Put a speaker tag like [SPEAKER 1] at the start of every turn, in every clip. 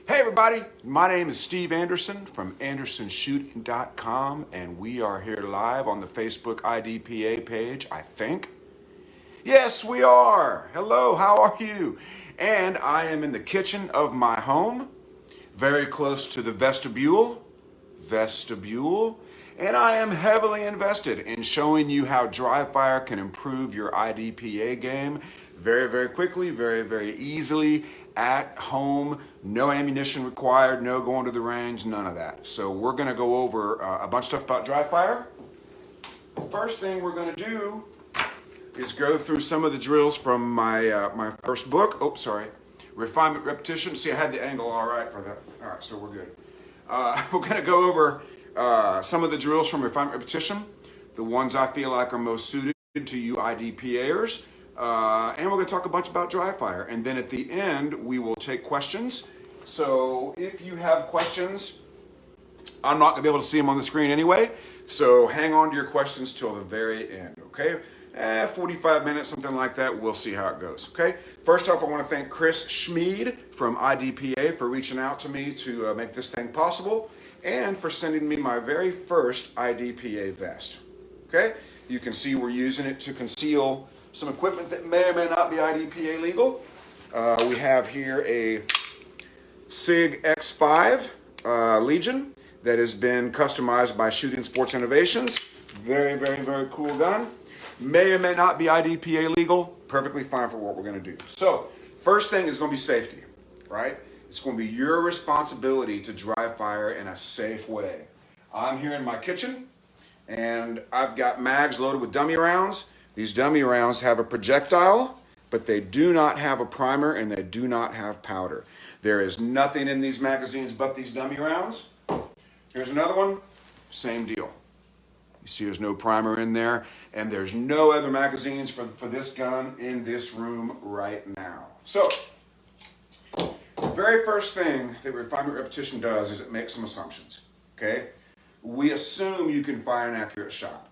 [SPEAKER 1] Hey everybody, my name is Steve Anderson from AndersonShooting.com, and we are here live on the Facebook IDPA page, I think. Yes, we are. Hello, how are you? And I am in the kitchen of my home, very close to the vestibule, and I am heavily invested in showing you how dry fire can improve your IDPA game very, very quickly, very, very easily at home. No ammunition required, no going to the range, none of that. So we're going to go over a bunch of stuff about dry fire. First thing we're going to do is go through some of the drills from my first book. Oh, sorry. Refinement Repetition. See, I had the angle all right for that. All right, so we're good. We're going to go over some of the drills from Refinement Repetition, the ones I feel like are most suited to you IDPAers. And we're going to talk a bunch about dry fire. And then at the end, we will take questions. So if you have questions, I'm not going to be able to see them on the screen anyway. So hang on to your questions till the very end, okay? 45 minutes, something like that. We'll see how it goes, okay? First off, I want to thank Chris Schmid from IDPA for reaching out to me to make this thing possible and for sending me my very first IDPA vest, okay? You can see we're using it to conceal some equipment that may or may not be IDPA legal. We have here a SIG X5 Legion that has been customized by Shooting Sports Innovations. Very, very, very cool gun. May or may not be IDPA legal. Perfectly fine for what we're going to do. So, first thing is going to be safety, right? It's going to be your responsibility to dry fire in a safe way. I'm here in my kitchen, and I've got mags loaded with dummy rounds. These dummy rounds have a projectile, but they do not have a primer and they do not have powder. There is nothing in these magazines but these dummy rounds. Here's another one, same deal. You see there's no primer in there, and there's no other magazines for this gun in this room right now. So, the very first thing that Refinement Repetition does is it makes some assumptions, okay? We assume you can fire an accurate shot.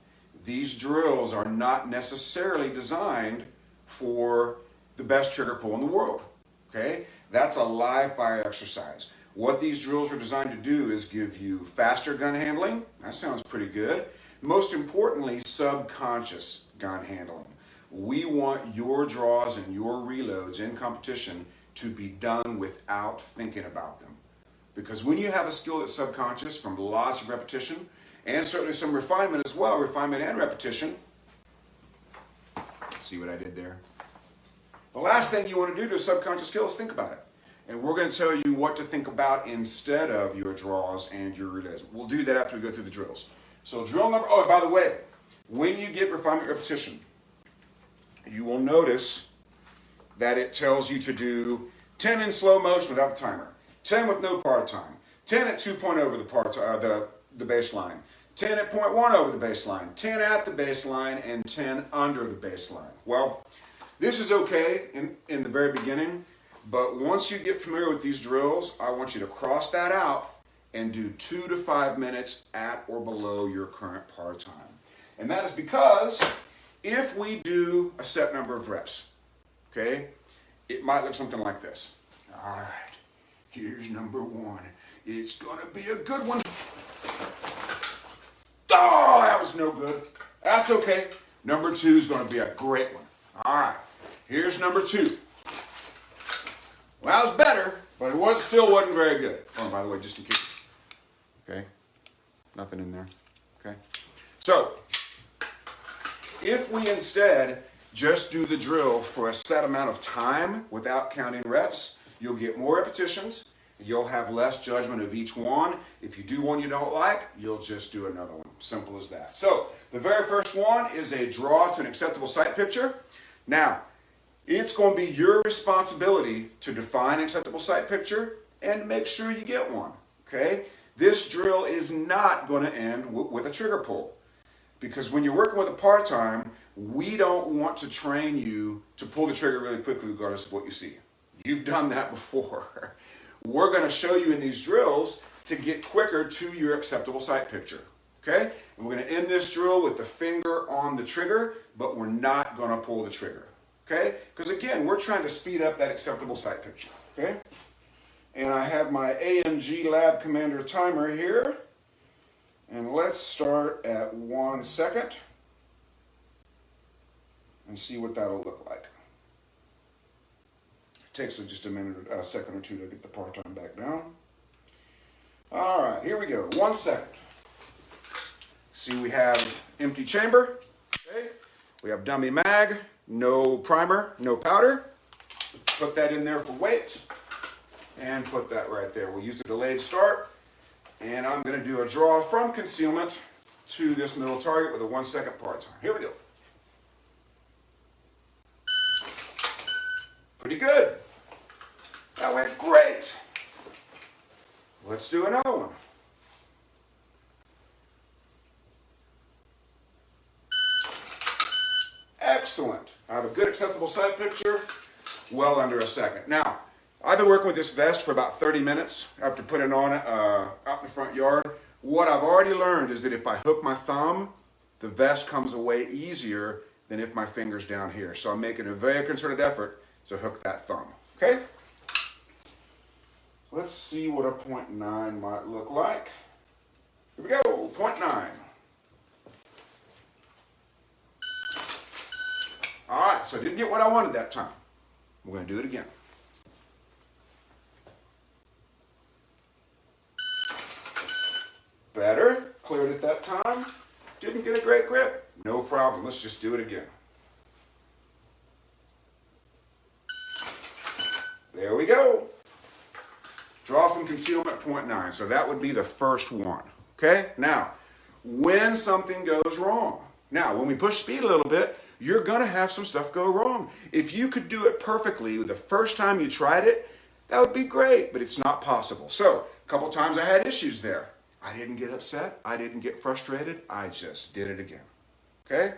[SPEAKER 1] These drills are not necessarily designed for the best trigger pull in the world, okay? That's a live fire exercise. What these drills are designed to do is give you faster gun handling. That sounds pretty good. Most importantly, subconscious gun handling. We want your draws and your reloads in competition to be done without thinking about them. Because when you have a skill that's subconscious from lots of repetition, and certainly some refinement as well, refinement and repetition. See what I did there? The last thing you want to do to a subconscious skill is think about it. And we're going to tell you what to think about instead of your draws and your relays. We'll do that after we go through the drills. So drill number, oh, by the way, when you get refinement repetition, you will notice that it tells you to do 10 in slow motion without the timer, 10 with no part time, 10 at 2 point over the baseline, 10 at 0.1 over the baseline, 10 at the baseline, and 10 under the baseline. Well, this is okay in the very beginning, but once you get familiar with these drills, I want you to cross that out and do 2 to 5 minutes at or below your current par time. And that is because if we do a set number of reps, okay, it might look something like this. All right, here's number 1. It's gonna be a good one. Oh, that was no good. That's okay. Number 2 is going to be a great one. All right. Here's number 2. Well, that was better, but it still wasn't very good. Oh, by the way, just in case. Okay. Nothing in there. Okay. So, if we instead just do the drill for a set amount of time without counting reps, you'll get more repetitions. You'll have less judgment of each one. If you do one you don't like, you'll just do another one. Simple as that. So, the very first one is a draw to an acceptable sight picture. Now, it's going to be your responsibility to define an acceptable sight picture and make sure you get one, okay? This drill is not going to end with a trigger pull, because when you're working with a par time, we don't want to train you to pull the trigger really quickly regardless of what you see. You've done that before. We're going to show you in these drills to get quicker to your acceptable sight picture, okay? And we're going to end this drill with the finger on the trigger, but we're not going to pull the trigger, okay? Because again, we're trying to speed up that acceptable sight picture, okay? And I have my AMG Lab Commander timer here. And let's start at 1 second and see what that'll look like. It takes just a second or two to get the par time back down. All right, here we go. 1 second. See, we have empty chamber. Okay. We have dummy mag, no primer, no powder. Put that in there for weight and put that right there. We'll use a delayed start, and I'm going to do a draw from concealment to this middle target with a 1 second par time. Here we go. Pretty good. That went great. Let's do another one. Excellent. I have a good acceptable sight picture, well under a second. Now, I've been working with this vest for about 30 minutes after putting it on out in the front yard. What I've already learned is that if I hook my thumb, the vest comes away easier than if my finger's down here. So I'm making a very concerted effort to hook that thumb. Okay? Let's see what a 0.9 might look like. Here we go, 0.9. All right, so I didn't get what I wanted that time. We're going to do it again. Better, cleared it that time. Didn't get a great grip. No problem, let's just do it again. There we go. Draw from concealment 0.9. So that would be the first one. Okay? Now, when something goes wrong. Now, when we push speed a little bit, you're going to have some stuff go wrong. If you could do it perfectly the first time you tried it, that would be great, but it's not possible. So, a couple times I had issues there. I didn't get upset. I didn't get frustrated. I just did it again. Okay?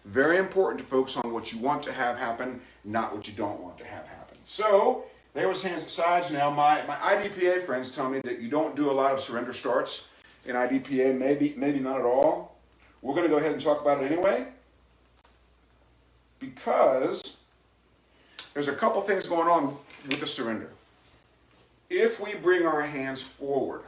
[SPEAKER 1] Very important to focus on what you want to have happen, not what you don't want to have happen. So, there was hands at sides. Now, my IDPA friends tell me that you don't do a lot of surrender starts in IDPA, maybe not at all. We're going to go ahead and talk about it anyway, because there's a couple things going on with the surrender. If we bring our hands forward,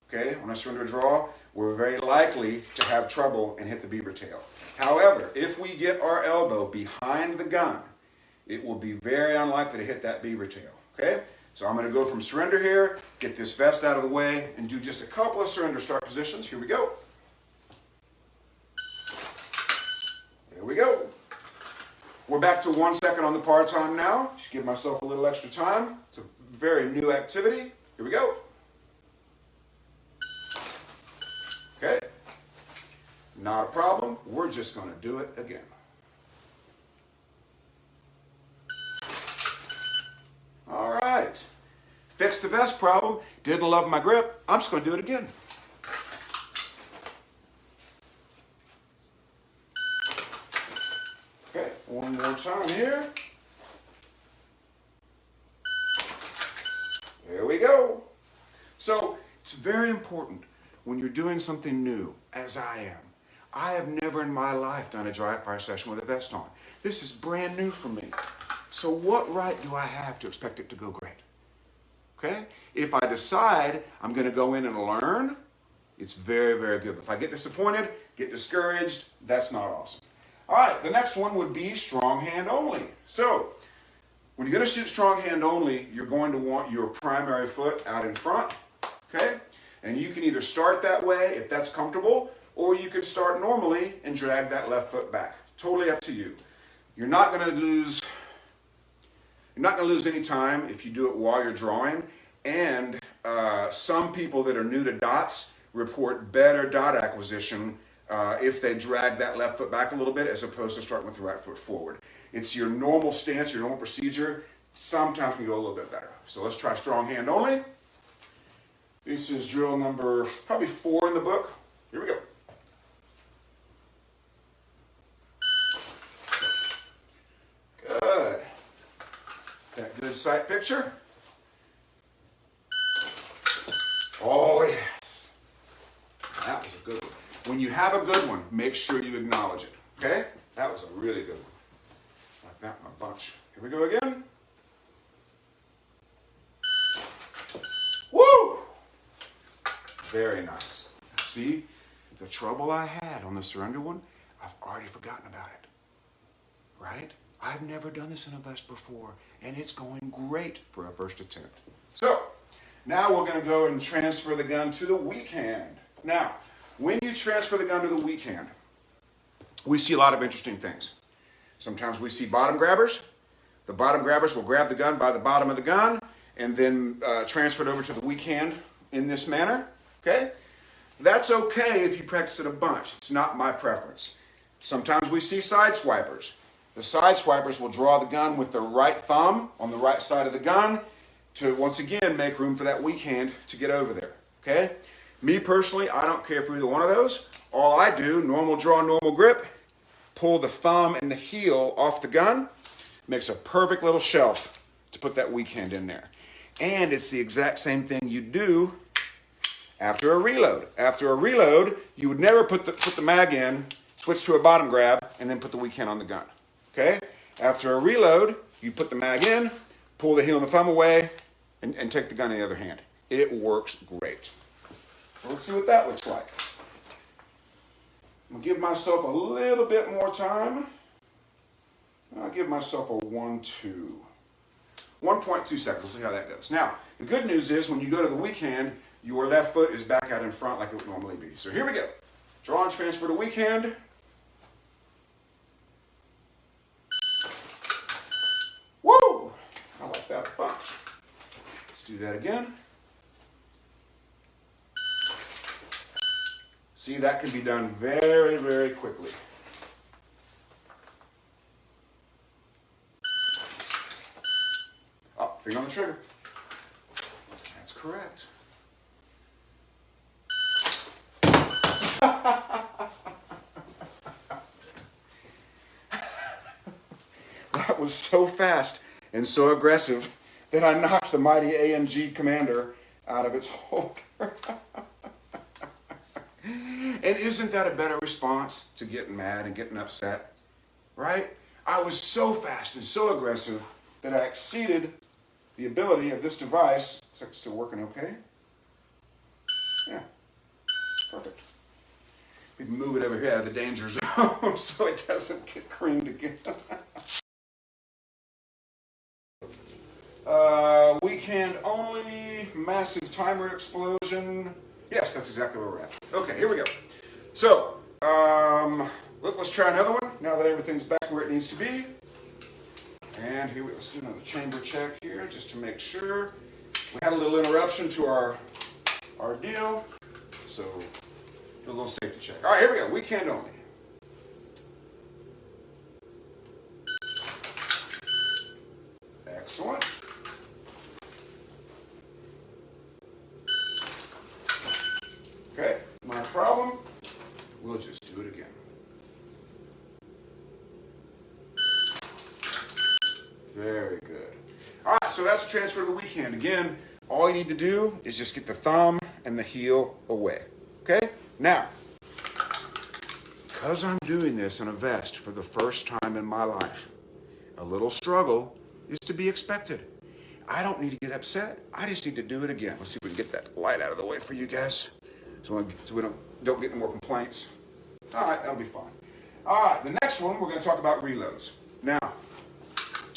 [SPEAKER 1] okay, on a surrender draw, we're very likely to have trouble and hit the beaver tail. However, if we get our elbow behind the gun, it will be very unlikely to hit that beaver tail. Okay, so I'm going to go from surrender here, get this vest out of the way, and do just a couple of surrender start positions. Here we go. There we go. We're back to 1 second on the par time now. Just give myself a little extra time. It's a very new activity. Here we go. Okay. Not a problem. We're just going to do it again. All right. Fixed the vest problem. Didn't love my grip. I'm just going to do it again. Okay, one more time here. There we go. So it's very important when you're doing something new, as I am. I have never in my life done a dry fire session with a vest on. This is brand new for me. So what right do I have to expect it to go great? Okay? If I decide I'm going to go in and learn, it's very, very good. If I get disappointed, get discouraged, that's not awesome. All right, the next one would be strong hand only. So when you're going to shoot strong hand only, you're going to want your primary foot out in front. Okay? And you can either start that way if that's comfortable, or you can start normally and drag that left foot back. Totally up to you. You're not going to lose any time if you do it while you're drawing. And some people that are new to dots report better dot acquisition if they drag that left foot back a little bit as opposed to starting with the right foot forward. It's your normal stance, your normal procedure. Sometimes can go a little bit better. So let's try strong hand only. This is drill number probably 4 in the book. Here we go. Good. That good sight picture. Oh yes. That was a good one. When you have a good one, make sure you acknowledge it. Okay? That was a really good one. Like that one a bunch. Here we go again. Very nice. See, the trouble I had on the surrender one, I've already forgotten about it, right? I've never done this in a vest before, and it's going great for a first attempt. So, now we're going to go and transfer the gun to the weak hand. Now, when you transfer the gun to the weak hand, we see a lot of interesting things. Sometimes we see bottom grabbers. The bottom grabbers will grab the gun by the bottom of the gun and then transfer it over to the weak hand in this manner, okay? That's okay if you practice it a bunch. It's not my preference. Sometimes we see side swipers. The side swipers will draw the gun with the right thumb on the right side of the gun to, once again, make room for that weak hand to get over there, okay? Me personally, I don't care for either one of those. All I do, normal draw, normal grip, pull the thumb and the heel off the gun, makes a perfect little shelf to put that weak hand in there. And it's the exact same thing you do after a reload. After a reload, you would never put the mag in, switch to a bottom grab, and then put the weak hand on the gun. Okay? After a reload, you put the mag in, pull the heel and the thumb away, and take the gun in the other hand. It works great. So let's see what that looks like. I'm going to give myself a little bit more time. I'll give myself a 1.2 seconds. We'll see how that goes. Now, the good news is when you go to the weak hand, your left foot is back out in front like it would normally be. So here we go. Draw and transfer to weak hand. Woo! I like that a bunch. Let's do that again. See, that can be done very, very quickly. Oh, finger on the trigger. That's correct. That was so fast and so aggressive that I knocked the mighty AMG Commander out of its holder. And isn't that a better response to getting mad and getting upset? Right? I was so fast and so aggressive that I exceeded the ability of this device. Looks like it's still working okay. Yeah. Perfect. We move it over here out of the danger zone so it doesn't get creamed again. Weak hand only, massive timer explosion. Yes, that's exactly where we're at. Okay, here we go. So, let's try another one now that everything's back where it needs to be. And here let's do another chamber check here just to make sure. We had a little interruption to our deal, so do a little safety check. All right, here we go. Weak hand only. Excellent. Okay, not a problem. We'll just do it again. Very good. All right, so that's a transfer to the weak hand. Again, all you need to do is just get the thumb and the heel away. Okay? Now, because I'm doing this in a vest for the first time in my life, a little struggle is to be expected. I don't need to get upset. I just need to do it again. Let's see if we can get that light out of the way for you guys so we don't get any more complaints. All right, that'll be fine. All right, the next one, we're going to talk about reloads. Now,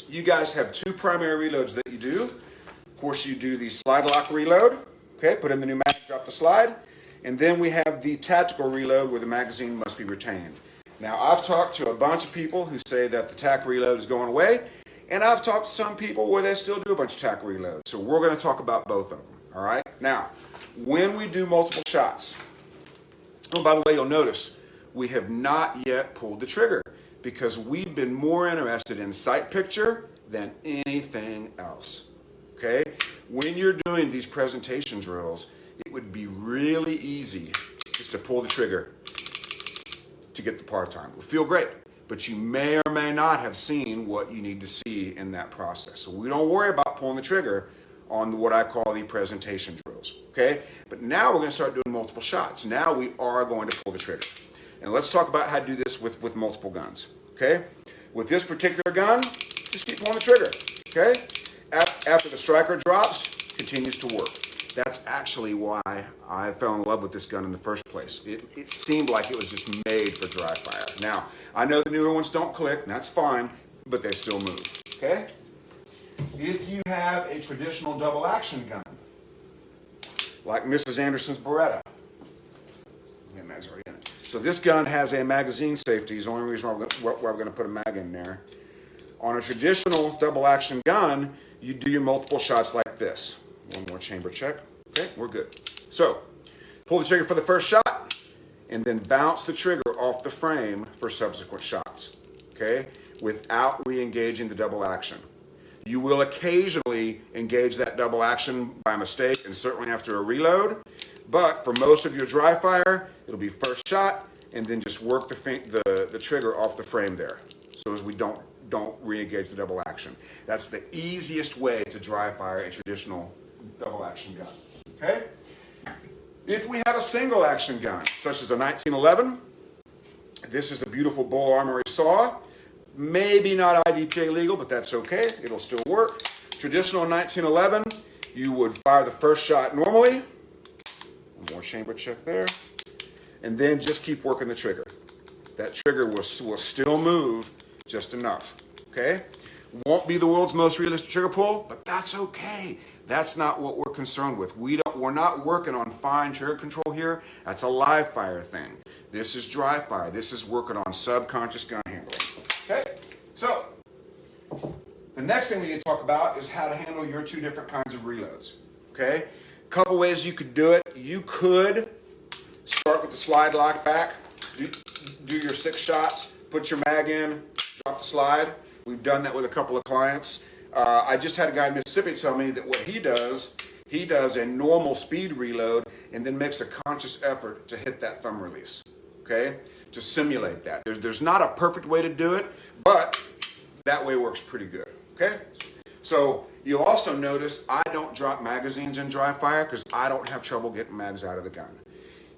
[SPEAKER 1] you guys have two primary reloads that you do. Of course, you do the slide lock reload. Okay, put in the new mag, drop the slide. And then we have the tactical reload where the magazine must be retained. Now, I've talked to a bunch of people who say that the tac reload is going away. And I've talked to some people where they still do a bunch of tac reloads. So we're going to talk about both of them. All right? Now, when we do multiple shots, oh, by the way, you'll notice we have not yet pulled the trigger because we've been more interested in sight picture than anything else. Okay? When you're doing these presentation drills, it would be really easy just to pull the trigger to get the par time. It would feel great, but you may or may not have seen what you need to see in that process. So we don't worry about pulling the trigger on what I call the presentation drills. Okay? But now we're going to start doing multiple shots. Now we are going to pull the trigger. And let's talk about how to do this with multiple guns. Okay? With this particular gun, just keep pulling the trigger. Okay? After the striker drops, continues to work. That's actually why I fell in love with this gun in the first place. It seemed like it was just made for dry fire. Now, I know the newer ones don't click, and that's fine, but they still move, okay? If you have a traditional double action gun, like Mrs. Anderson's Beretta, the mag's already in it. So this gun has a magazine safety. Is the only reason why we're going to put a mag in there. On a traditional double action gun, you do your multiple shots like this. One more chamber check. Okay, we're good. So, pull the trigger for the first shot, and then bounce the trigger off the frame for subsequent shots. Okay, without re-engaging the double action. You will occasionally engage that double action by mistake, and certainly after a reload. But for most of your dry fire, it'll be first shot, and then just work the trigger off the frame there, so as we don't re-engage the double action. That's the easiest way to dry fire a traditional double action gun. Okay? If we have a single action gun, such as a 1911, this is the beautiful Bull Armory saw. Maybe not IDPA legal, but that's okay. It'll still work. Traditional 1911, you would fire the first shot normally. One more chamber check there. And then just keep working the trigger. That trigger will still move just enough. Okay? Won't be the world's most realistic trigger pull, but that's okay. That's not what we're concerned with. We're not working on fine trigger control here. That's a live fire thing. This is dry fire. This is working on subconscious gun handling. Okay? So, the next thing we need to talk about is how to handle your two different kinds of reloads. Okay? A couple ways you could do it. You could start with the slide lock back, do your 6 shots, put your mag in, drop the slide. We've done that with a couple of clients. I just had a guy in Mississippi tell me that what he does a normal speed reload and then makes a conscious effort to hit that thumb release, okay? To simulate that. There's not a perfect way to do it, but that way works pretty good, okay? So you'll also notice I don't drop magazines in dry fire because I don't have trouble getting mags out of the gun.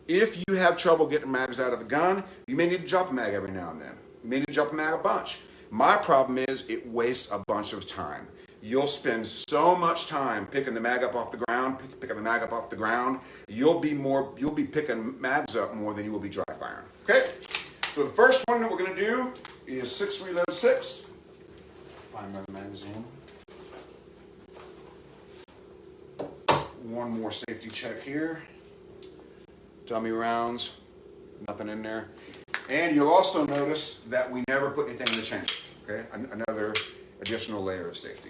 [SPEAKER 1] If you have trouble getting mags out of the gun, you may need to drop a mag every now and then. You may need to drop a mag a bunch. My problem is it wastes a bunch of time. You'll spend so much time picking the mag up off the ground, you'll be picking mags up more than you will be dry firing. Okay? So the first one that we're going to do is 6 reload 6. Find another magazine. One more safety check here. Dummy rounds, nothing in there. And you'll also notice that we never put anything in the chamber, okay? Another additional layer of safety.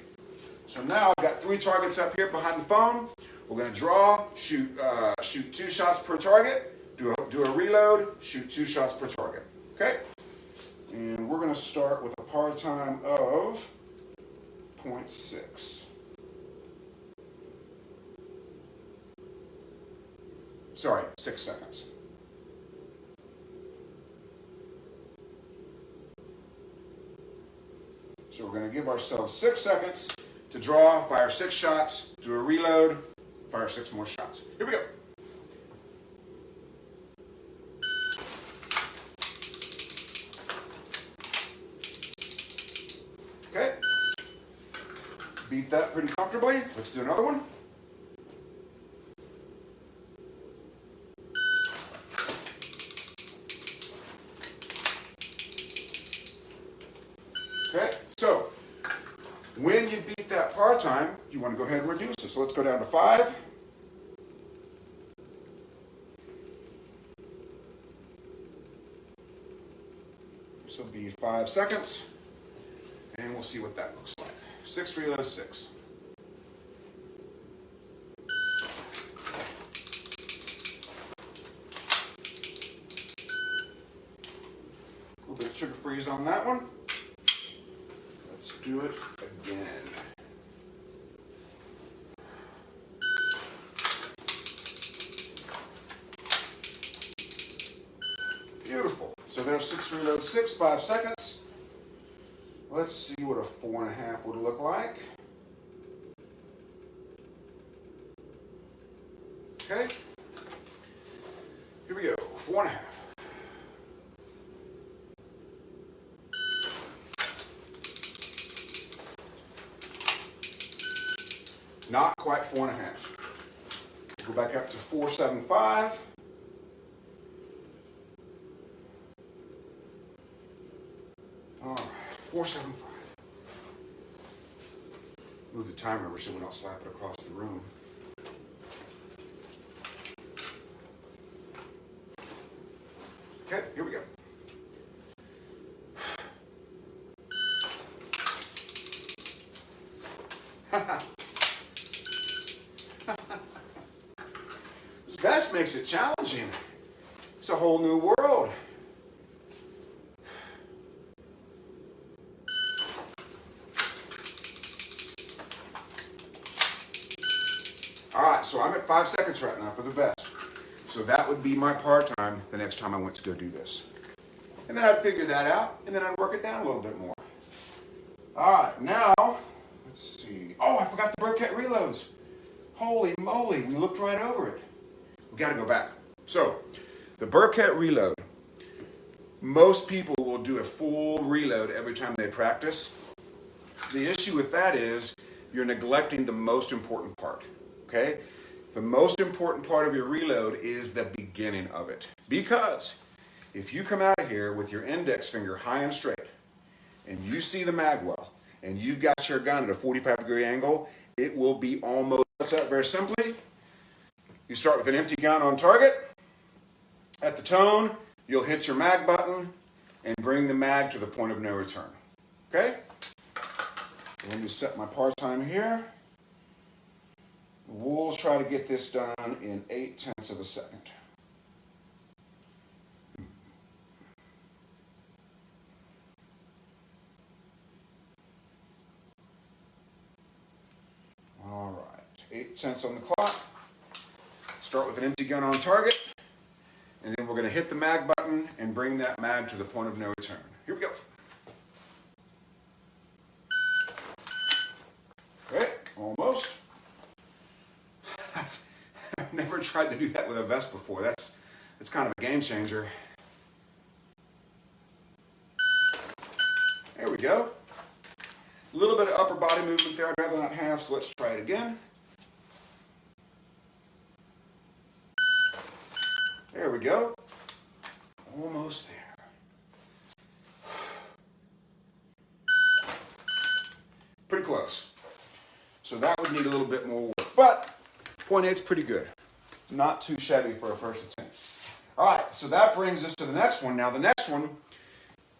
[SPEAKER 1] So now I've got 3 targets up here behind the phone. We're gonna draw, shoot 2 shots per target, do a reload, shoot 2 shots per target, okay? And we're gonna start with a par time of 0.6. Sorry, 6 seconds. So we're going to give ourselves 6 seconds to draw, fire 6 shots, do a reload, fire 6 more shots. Here we go. Okay. Beat that pretty comfortably. Let's do another one. Okay, so when you beat that par time, you want to go ahead and reduce it. So let's go down to 5. This will be 5 seconds, and we'll see what that looks like. 6 reload 6. A little bit of trigger freeze on that one. Let's do it again. Beautiful. So there's 6 reload 6, 5 seconds. Let's see what a 4.5 would look like. Okay. Here we go. 4.5. Not quite 4.5. Go back up to 475. All right, 475. Move the timer over so we don't slap it across the room. Okay, here we go. This vest makes it challenging. It's a whole new world. All right, so I'm at 5 seconds right now for the vest. So that would be my par time the next time I went to go do this. And then I'd figure that out, and then I'd work it down a little bit more. All right, now, let's see. Oh, I forgot the Birkett reloads. Holy moly, we looked right over it. We got to go back. So, the Birkett reload. Most people will do a full reload every time they practice. The issue with that is you're neglecting the most important part, okay? The most important part of your reload is the beginning of it. Because if you come out of here with your index finger high and straight, and you see the mag well, and you've got your gun at a 45-degree angle, it will be almost up. Very simply, you start with an empty gun on target. At the tone, you'll hit your mag button and bring the mag to the point of no return. Okay? Let me set my par time here. We'll try to get this done in 0.8 of a second. All right, 0.8 on the clock. Start with an empty gun on target, and then we're going to hit the mag button and bring that mag to the point of no return. Here we go. Okay, almost. I've never tried to do that with a vest before. That's kind of a game changer. There we go. A little bit of upper body movement there. I'd rather not have, so let's try it again. There we go. Almost there. Pretty close. So that would need a little bit more work. But 0.8's pretty good. Not too shabby for a first attempt. All right, so that brings us to the next one. Now, the next one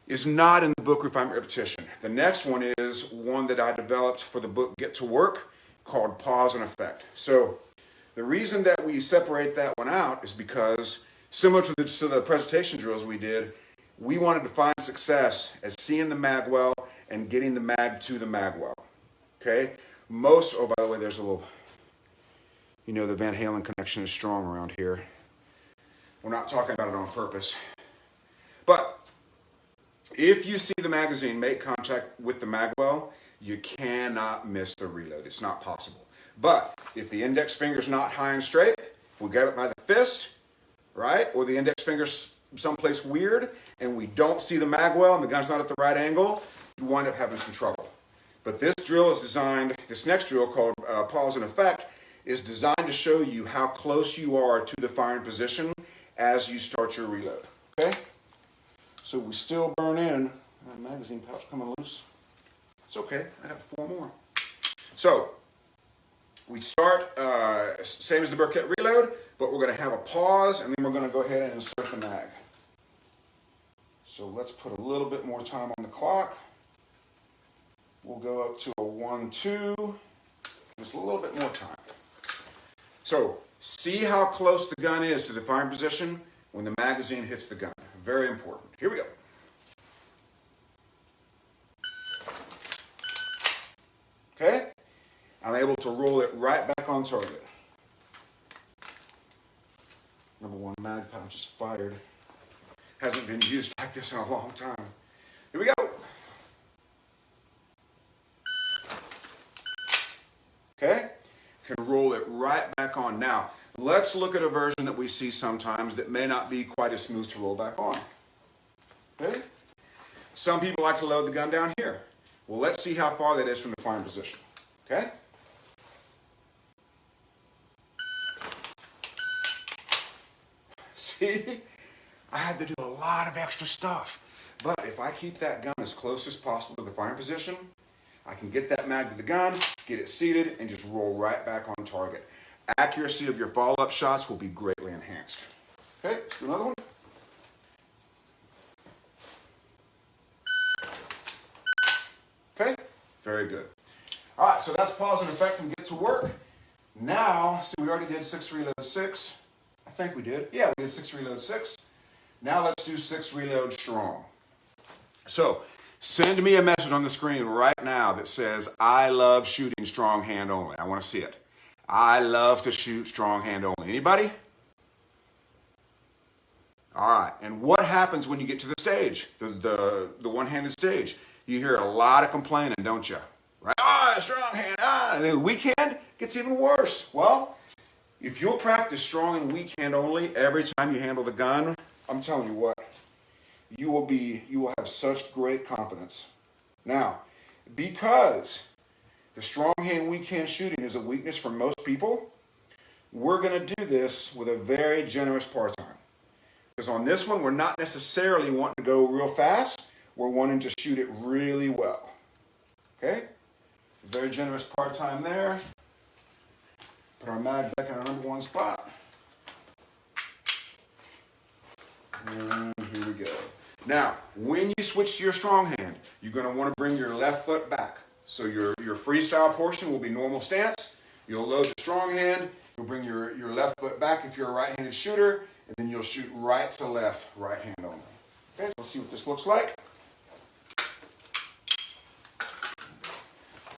[SPEAKER 1] is not in the book Refinement Repetition. The next one is one that I developed for the book Get to Work called Pause and Effect. So the reason that we separate that one out is because similar to the presentation drills we did, we wanted to find success as seeing the mag well and getting the mag to the mag well. Okay? Oh, by the way, there's a little, you know, the Van Halen connection is strong around here. We're not talking about it on purpose. But if you see the magazine make contact with the mag well, you cannot miss the reload. It's not possible. But if the index finger's not high and straight, we get it by the fist, right? Or the index finger's someplace weird, and we don't see the mag well and the gun's not at the right angle, you wind up having some trouble. But this drill is designed, this next drill called Pause and Effect, is designed to show you how close you are to the firing position as you start your reload, okay? So we still burn in. That magazine pouch coming loose. It's okay, I got 4 more. So we start, same as the Birkett reload, but we're gonna have a pause and then we're gonna go ahead and insert the mag. So let's put a little bit more time on the clock. We'll go up to a 1-2, just a little bit more time. So see how close the gun is to the firing position when the magazine hits the gun. Very important. Here we go. Okay? I'm able to roll it right back on target. Number 1 mag pouch is fired. Hasn't been used like this in a long time. Here we go. Okay? Can roll it right back on. Now, let's look at a version that we see sometimes that may not be quite as smooth to roll back on. Okay? Some people like to load the gun down here. Well, let's see how far that is from the firing position. Okay? see, I had to do a lot of extra stuff. But if I keep that gun as close as possible to the firing position, I can get that mag to the gun, get it seated, and just roll right back on target. Accuracy of your follow-up shots will be greatly enhanced. Okay, let's do another one. Okay, very good. All right, so that's pause and effect from get to work. Now, see, we already did 6 reload 6. I think we did. Yeah, we did 6 reload 6. Now let's do 6 reload strong. So, send me a message on the screen right now that says, I love shooting strong hand only. I want to see it. I love to shoot strong hand only. Anybody? All right, and what happens when you get to the stage, the one-handed stage? You hear a lot of complaining, don't you? Right? Ah, strong hand, and then weak hand gets even worse. Well, if you'll practice strong and weak hand only every time you handle the gun, I'm telling you what, you will have such great confidence. Now, because the strong hand, weak hand shooting is a weakness for most people, we're going to do this with a very generous par time. Because on this one, we're not necessarily wanting to go real fast. We're wanting to shoot it really well. Okay? Very generous par time there. Put our mag back in our number 1 spot. And here we go. Now, when you switch to your strong hand, you're going to want to bring your left foot back. So your freestyle portion will be normal stance. You'll load the strong hand. You'll bring your left foot back if you're a right-handed shooter. And then you'll shoot right to left, right hand only. Okay, let's see what this looks like.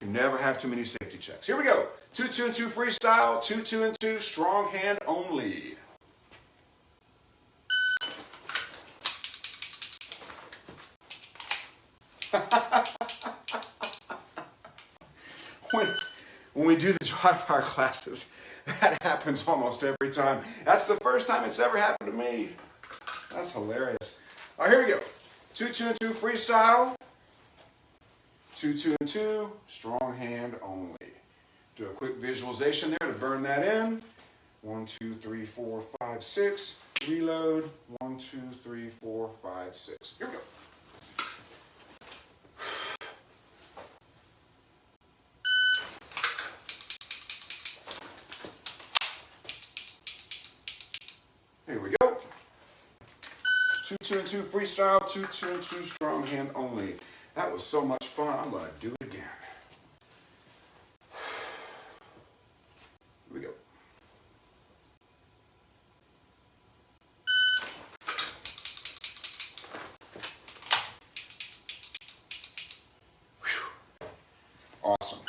[SPEAKER 1] You never have too many safety checks. Here we go. 2-2-2 freestyle, 2-2-2 strong hand only. When we do the dry fire classes, that happens almost every time. That's the first time it's ever happened to me. That's hilarious. All right, here we go. 2-2-2 freestyle. 2-2-2 strong hand only. Do a quick visualization there to burn that in. 1, 2, 3, 4, 5, 6. Reload. 1, 2, 3, 4, 5, 6. Here we go. Here we go. 2-2-2 freestyle, 2-2-2 strong hand only. That was so much fun. I'm going to do it again. Here we go. Whew. Awesome.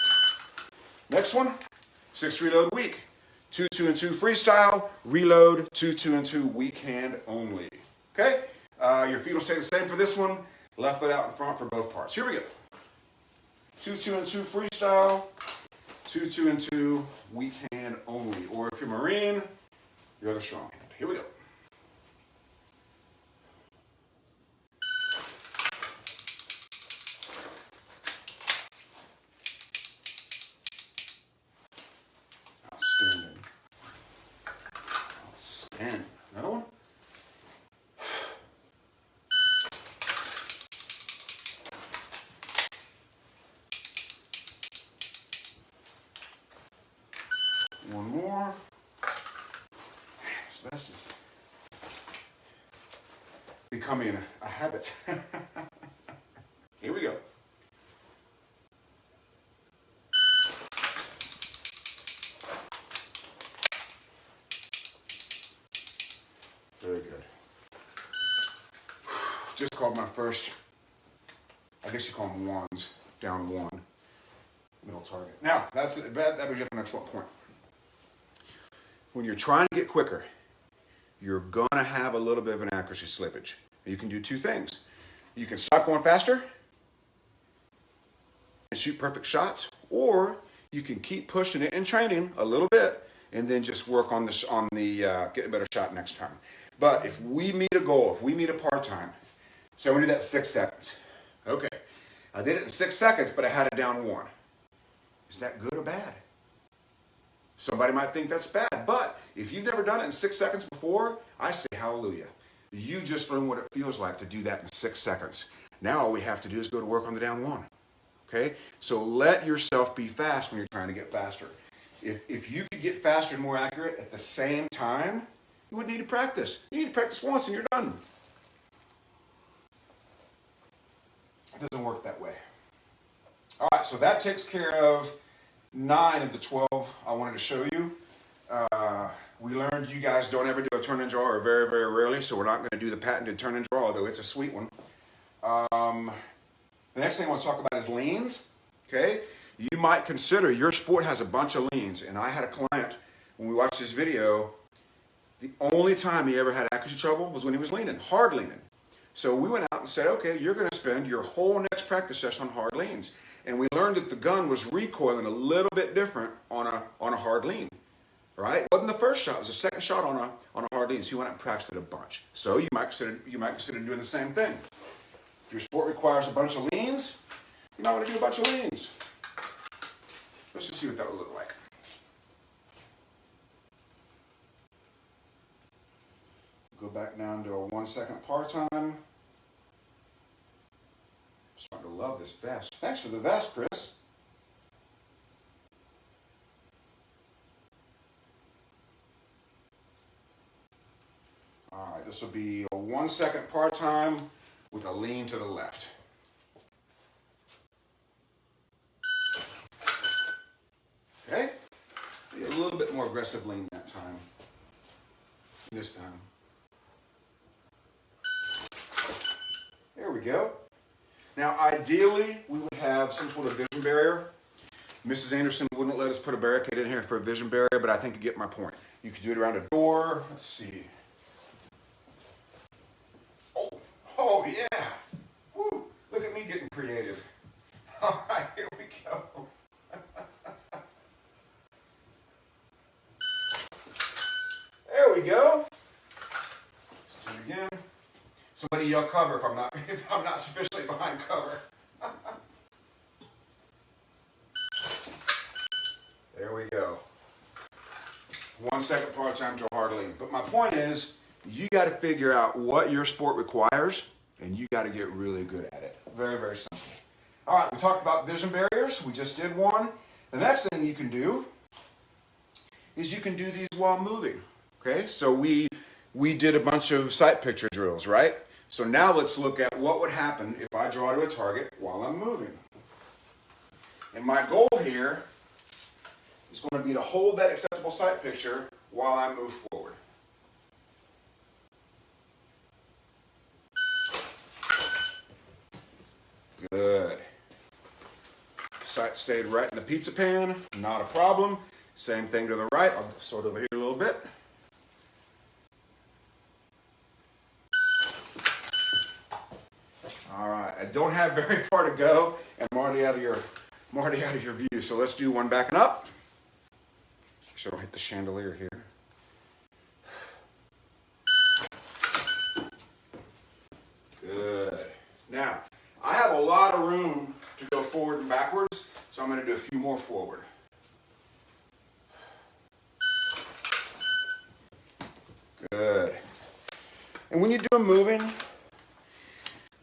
[SPEAKER 1] Next one, 6 reload weak. 2-2-2 freestyle, reload, 2-2-2 weak hand only. Okay? Your feet will stay the same for this one. Left foot out in front for both parts. Here we go. 2-2-2 freestyle, 2-2-2 weak hand only. Or if you're Marine, your other strong hand. Here we go. Outstanding. Outstanding. Another one. One more. This is becoming a habit. Here we go. Very good. Just called my first, I guess you call them ones, down 1, middle target. Now, that brings up an excellent point. When you're trying to get quicker, you're going to have a little bit of an accuracy slippage. You can do 2 things. You can stop going faster and shoot perfect shots, or you can keep pushing it and training a little bit and then just work on getting a better shot next time. But if we meet a goal, if we meet a par time, so I'm going to do that 6 seconds. Okay. I did it in 6 seconds, but I had it down 1. Is that good or bad? Somebody might think that's bad, but if you've never done it in 6 seconds before, I say hallelujah. You just learned what it feels like to do that in 6 seconds. Now all we have to do is go to work on the down one. Okay? So let yourself be fast when you're trying to get faster. If you could get faster and more accurate at the same time, you wouldn't need to practice. You need to practice once and you're done. It doesn't work that way. All right, so that takes care of 9 of the 12 I wanted to show you. We learned you guys don't ever do a turn and draw, or very, very rarely, so we're not going to do the patented turn and draw, although it's a sweet one. The next thing I want to talk about is leans. Okay, you might consider your sport has a bunch of leans, and I had a client when we watched this video. The only time he ever had accuracy trouble was when he was leaning, hard leaning. So we went out and said, okay, you're going to spend your whole next practice session on hard leans. And we learned that the gun was recoiling a little bit different on a hard lean. Right? It wasn't the first shot, it was the second shot on a hard lean. So you went out and practiced it a bunch. So you might consider doing the same thing. If your sport requires a bunch of leans, you might want to do a bunch of leans. Let's just see what that would look like. Go back down to a 1 second par time. I'm starting to love this vest. Thanks for the vest, Chris. All right, this will be a 1 second par time with a lean to the left. Okay, be a little bit more aggressive lean that time. This time. There we go. Now, ideally, we would have some sort of vision barrier. Mrs. Anderson wouldn't let us put a Birkett in here for a vision barrier, but I think you get my point. You could do it around a door. Let's see. Oh yeah. Woo. Look at me getting creative. All right, here we go. There we go. Let's do it again. Somebody yell cover if I'm not sufficiently behind cover. There we go. 1 second par time to a hard lean. But my point is, you got to figure out what your sport requires, and you got to get really good at it. Very, very simple. All right, we talked about vision barriers. We just did one. The next thing you can do is you can do these while moving. Okay, so we did a bunch of sight picture drills, right? So now let's look at what would happen if I draw to a target while I'm moving. And my goal here is going to be to hold that acceptable sight picture while I move forward. Good. Sight stayed right in the pizza pan, not a problem. Same thing to the right. I'll sort over here a little bit. All right, I don't have very far to go, and I'm already out of your view. So let's do one backing up. Make sure I don't hit the chandelier here. Good. Now, I have a lot of room to go forward and backwards, so I'm going to do a few more forward. Good. And when you do them moving,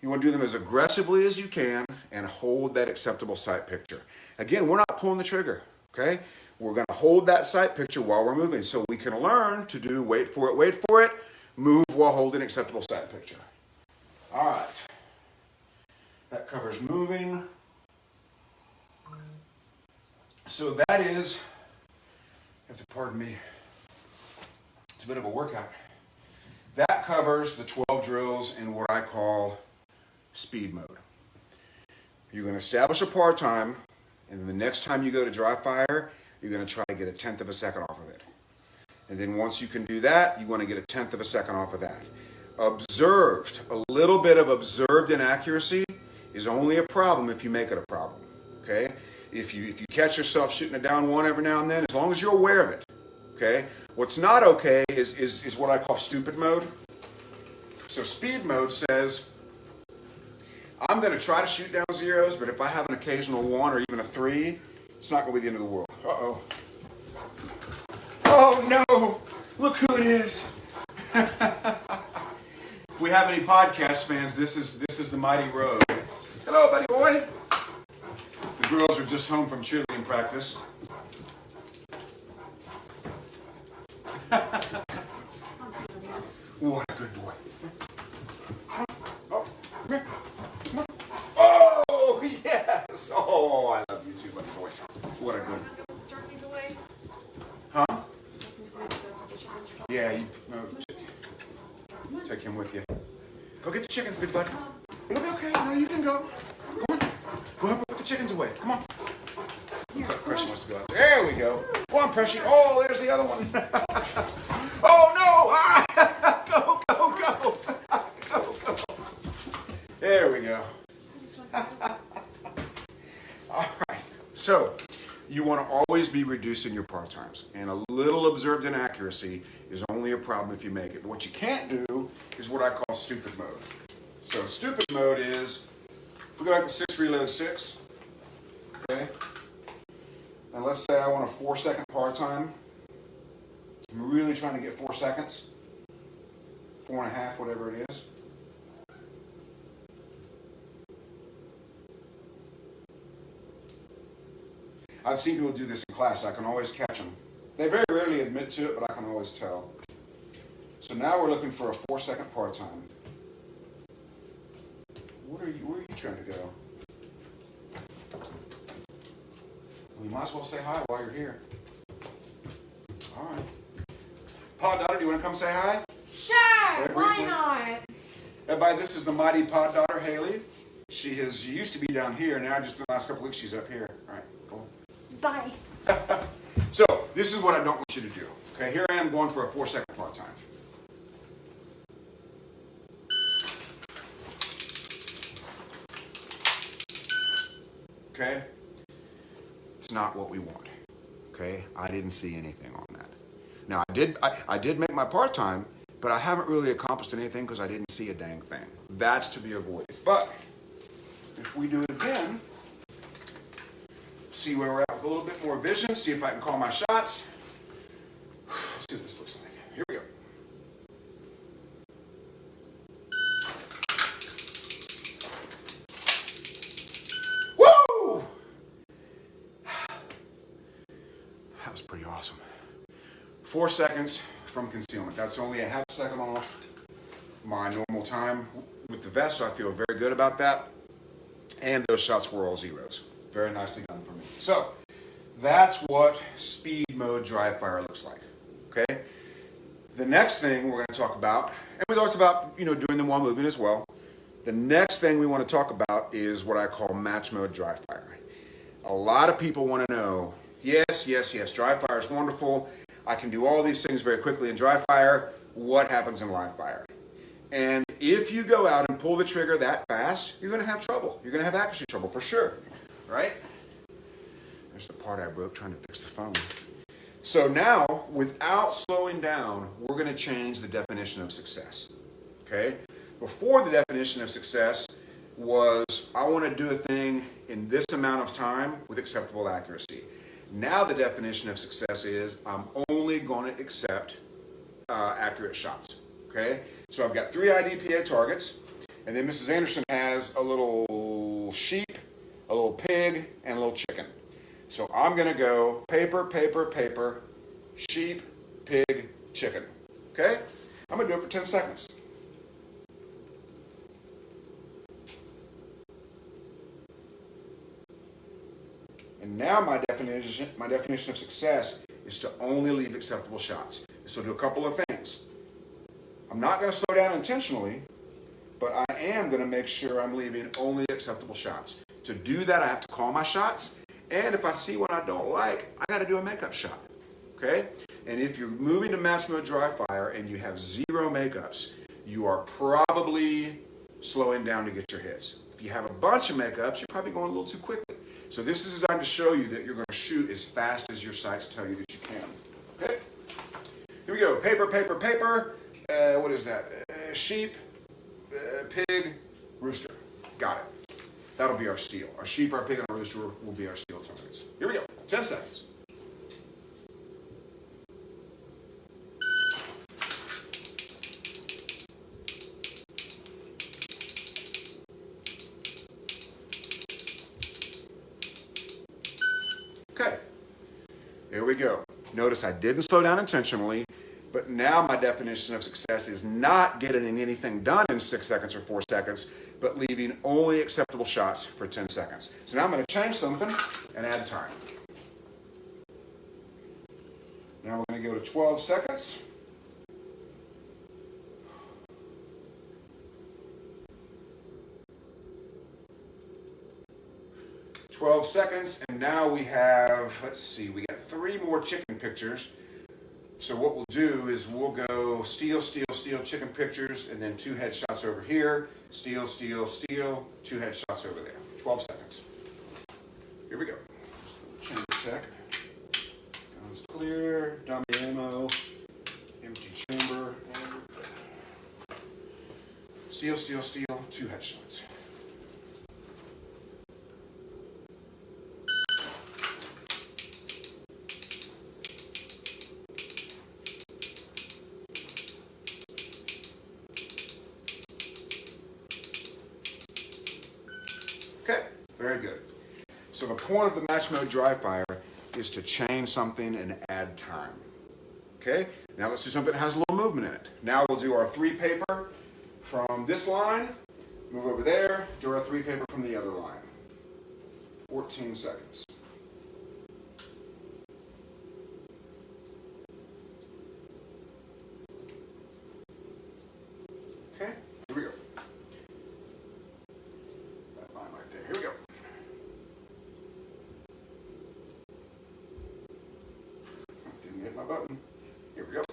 [SPEAKER 1] you want to do them as aggressively as you can and hold that acceptable sight picture. Again, we're not pulling the trigger, okay? We're going to hold that sight picture while we're moving so we can learn to do wait for it, move while holding acceptable sight picture. All right. That covers moving. So that is, you have to pardon me, it's a bit of a workout. That covers the 12 drills in what I call speed mode. You're going to establish a par time, and the next time you go to dry fire, you're going to try to get a 1/10 of a second off of it. And then once you can do that, you want to get a 1/10 of a second off of that. Observed, a little bit of observed inaccuracy is only a problem if you make it a problem, okay? If you catch yourself shooting it down one every now and then, as long as you're aware of it, okay? What's not okay is what I call stupid mode. So speed mode says, I'm going to try to shoot down zeros, but if I have an occasional 1 or even a 3, it's not going to be the end of the world. Uh-oh. Oh no! Look who it is! If we have any podcast fans, this is the mighty Rogue. Hello, buddy boy. The girls are just home from cheerleading practice. What a good boy. Oh, come here. Come on. Oh, yes. Oh, I love you too, buddy boy. What a good. Huh? Yeah, take him with you. Go get the chickens, big buddy. It'll be okay. No, you can go. Come on. Go ahead and put the chickens away. Come on. Looks like Pressy wants to go out there. There we go. Go on, Pressy. Oh, there's the other one. Oh, no. Ah! Go, go, go. Go, go. There we go. All right. So, you want to always be reducing your par times. And a little observed inaccuracy is only a problem if you make it. But what you can't do is what I call stupid mode. So stupid mode is, if we go back to 6 reload 6, okay? And let's say I want a 4-second par time. I'm really trying to get 4 seconds. 4.5, whatever it is. I've seen people do this in class. I can always catch them. They very rarely admit to it, but I can always tell. So now we're looking for a 4-second par time. Where are you trying to go? Well, you might as well say hi while you're here. All right. Pod Daughter, do you want to come say hi?
[SPEAKER 2] Sure, why not?
[SPEAKER 1] Everybody, this is the mighty Pod Daughter, Haley. She used to be down here, now just the last couple weeks she's up here. All right, cool.
[SPEAKER 2] Bye.
[SPEAKER 1] So, this is what I don't want you to do. Okay, here I am going for a 4-second par time. Okay? It's not what we want. Okay? I didn't see anything on that. Now, I did make my par time, but I haven't really accomplished anything because I didn't see a dang thing. That's to be avoided. But if we do it again, see where we're at with a little bit more vision, see if I can call my shots. Let's see what this looks like. Here we go. Woo! That was pretty awesome. 4 seconds from concealment. That's only a half second off my normal time with the vest, so I feel very good about that. And those shots were all zeros. Very nicely done for me. So, that's what speed mode dry fire looks like. Okay? The next thing we're going to talk about, and we talked about, doing them while moving as well. The next thing we want to talk about is what I call match mode dry fire. A lot of people want to know, yes, dry fire is wonderful. I can do all these things very quickly in dry fire. What happens in live fire? And if you go out and pull the trigger that fast, you're going to have trouble. You're going to have accuracy trouble for sure. Right? There's the part I broke trying to fix the phone. So now, without slowing down, we're going to change the definition of success. Okay? Before, the definition of success was, I want to do a thing in this amount of time with acceptable accuracy. Now the definition of success is, I'm only going to accept accurate shots. Okay? So I've got 3 IDPA targets, and then Mrs. Anderson has a little sheep, a little pig, and a little chicken. So I'm going to go paper, paper, paper, sheep, pig, chicken. Okay? I'm going to do it for 10 seconds. And now my definition of success is to only leave acceptable shots. So do a couple of things. I'm not going to slow down intentionally, but I am going to make sure I'm leaving only acceptable shots. To do that, I have to call my shots, and if I see one I don't like, I got to do a makeup shot. Okay? And if you're moving to match mode dry fire and you have 0 makeups, you are probably slowing down to get your hits. If you have a bunch of makeups, you're probably going a little too quickly. So this is designed to show you that you're going to shoot as fast as your sights tell you that you can. Okay? Here we go. Paper, paper, paper. What is that? Sheep, pig, rooster. Got it. That'll be our steal. Our sheep, our pig, and our rooster will be our steal targets. Here we go. 10 seconds. There we go. Notice I didn't slow down intentionally, but now my definition of success is not getting anything done in 6 seconds or 4 seconds, but leaving only acceptable shots for 10 seconds. So now I'm going to change something and add time. Now we're going to go to 12 seconds. And now we have, let's see, we got 3 more chicken pictures. So what we'll do is we'll go steal, steal, steal chicken pictures, and then 2 headshots over here. Steal, steal, steal, 2 headshots over there. 12 seconds. Here we go. Chamber check. Guns clear. Dummy ammo. Empty chamber. Steal, steal, steal, 2 headshots. Okay, very good. So the point of the match mode dry fire is to change something and add time. Okay, now let's do something that has a little movement in it. Now we'll do our 3 paper from this line, move over there, do our 3 paper from the other line. 14 seconds. Okay, here we go. That line right there, here we go. Didn't hit my button. Here we go.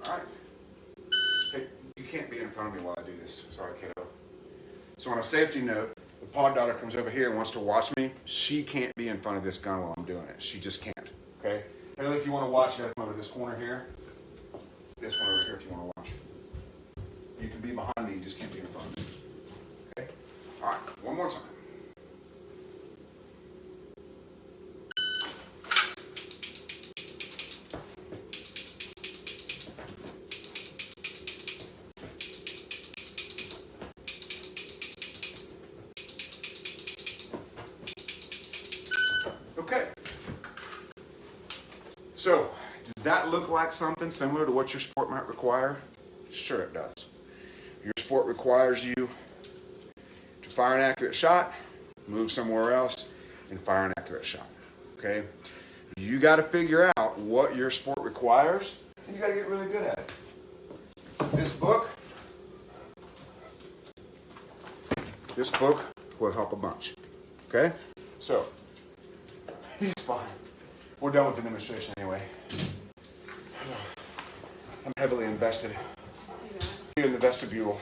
[SPEAKER 1] All right. Hey, you can't be in front of me while I do this. Sorry, kiddo. So on a safety note, the pod daughter comes over here and wants to watch me. She can't be in front of this gun while I'm doing it. She just can't. Okay? Haley, if you want to watch, you gotta come over to this corner here. This one over here if you want to watch. You can be behind me, you just can't be in front of me. Okay? All right, one more time. Okay. So, does that look like something similar to what your sport might require? Sure it does. Your sport requires you to fire an accurate shot, move somewhere else, and fire an accurate shot. Okay? You got to figure out what your sport requires, and you got to get really good at it. This book will help a bunch. Okay? So, he's fine. We're done with the demonstration anyway. I'm heavily invested here in the vestibule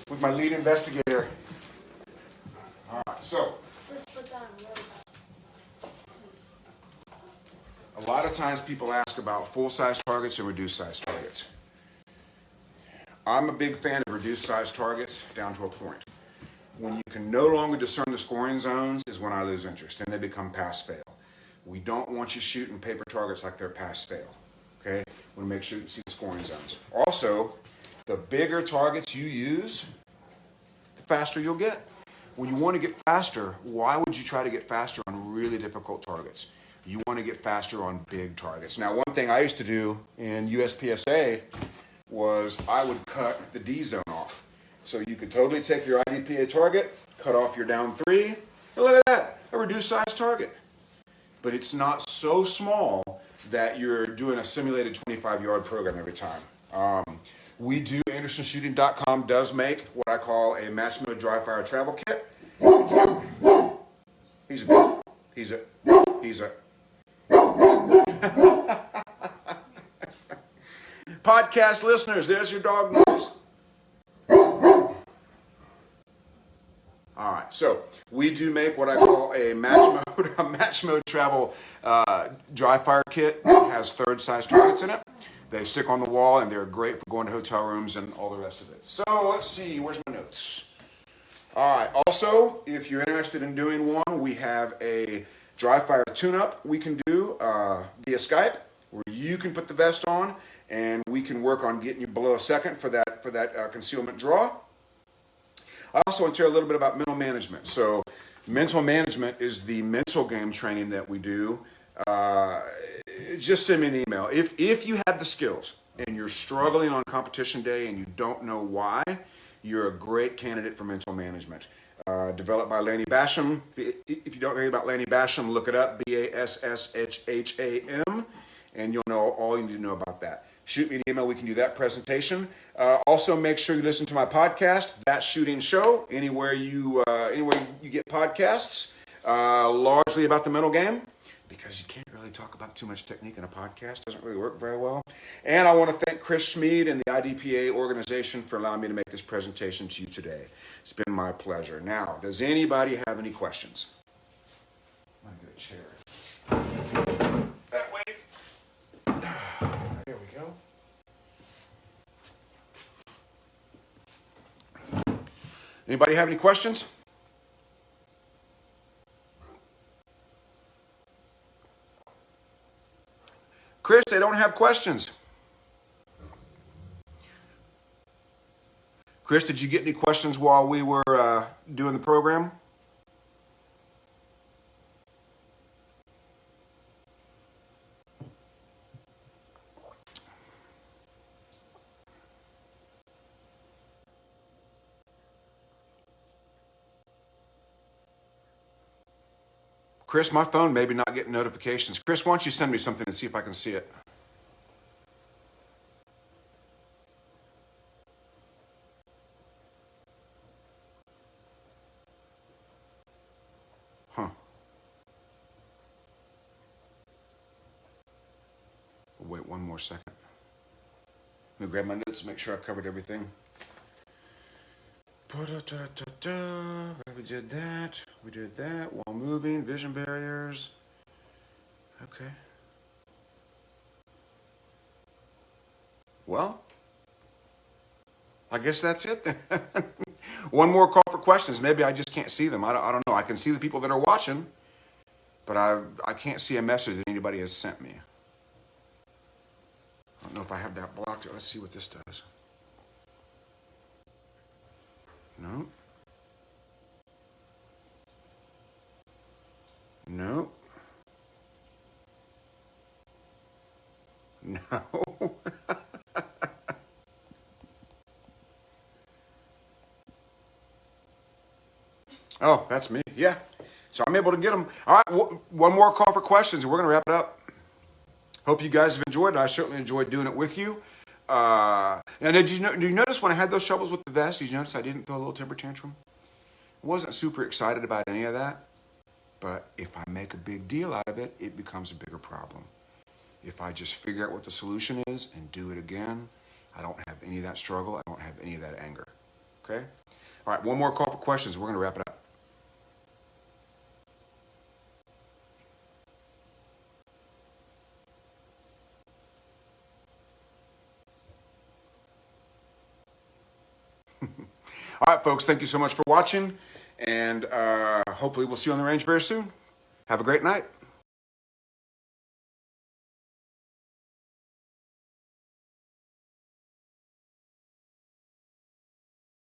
[SPEAKER 1] with my lead investigator. All right, so a lot of times people ask about full-size targets and reduced-size targets. I'm a big fan of reduced-size targets down to a point. When you can no longer discern the scoring zones is when I lose interest and they become pass-fail. We don't want you shooting paper targets like they're pass-fail. Okay? We want to make sure you can see the scoring zones. Also, the bigger targets you use, the faster you'll get. When you want to get faster, why would you try to get faster on really difficult targets? You want to get faster on big targets. Now, one thing I used to do in USPSA was I would cut the D zone off. So you could totally take your IDPA target, cut off your down 3, and look at that, a reduced size target. But it's not so small that you're doing a simulated 25-yard program every time. AndersonShooting.com does make what I call a match mode dry fire travel kit. He's a podcast listeners, there's your dog noise. All right, so we do make what I call a match mode travel dry fire kit. It has third size targets in it. They stick on the wall and they're great for going to hotel rooms and all the rest of it. So let's see, where's my notes? All right, also, if you're interested in doing one, we have a dry fire tune-up we can do via Skype, where you can put the vest on and we can work on getting you below a second for that concealment draw. I also want to tell you a little bit about mental management. So Mental management is the mental game training that we do. Just send me an email. If you have the skills and you're struggling on competition day and you don't know why, you're a great candidate for mental management. Developed by Lanny Basham. If you don't know anything about Lanny Basham, look it up, Bassham, and you'll know all you need to know about that. Shoot me an email, we can do that presentation. Also, make sure you listen to my podcast, That Shooting Show, anywhere you get podcasts, largely about the mental game, because you can't really talk about too much technique in a podcast. It doesn't really work very well. And I want to thank Chris Schmid and the IDPA organization for allowing me to make this presentation to you today. It's been my pleasure. Now, does anybody have any questions? I'm going to get a chair. That way. There we go. Anybody have any questions? Chris, they don't have questions. Chris, did you get any questions while we were doing the program? Chris, my phone may be not getting notifications. Chris, why don't you send me something and see if I can see it? Huh. Wait one more second. Let me grab my notes and make sure I covered everything. We did that. We did that while moving. Vision barriers. Okay. Well, I guess that's it then. One more call for questions. Maybe I just can't see them. I don't know. I can see the people that are watching, but I can't see a message that anybody has sent me. I don't know if I have that blocked. Let's see what this does. No. No. No. Oh, that's me. Yeah. So I'm able to get them. All right. One more call for questions, and we're going to wrap it up. Hope you guys have enjoyed it. I certainly enjoyed doing it with you. And did you notice when I had those troubles with the vest, did you notice I didn't throw a little temper tantrum? I wasn't super excited about any of that. But if I make a big deal out of it, it becomes a bigger problem. If I just figure out what the solution is and do it again, I don't have any of that struggle. I don't have any of that anger. Okay? All right, one more call for questions. We're going to wrap it up. All right, folks, thank you so much for watching. And hopefully we'll see you on the range very soon. Have a great night.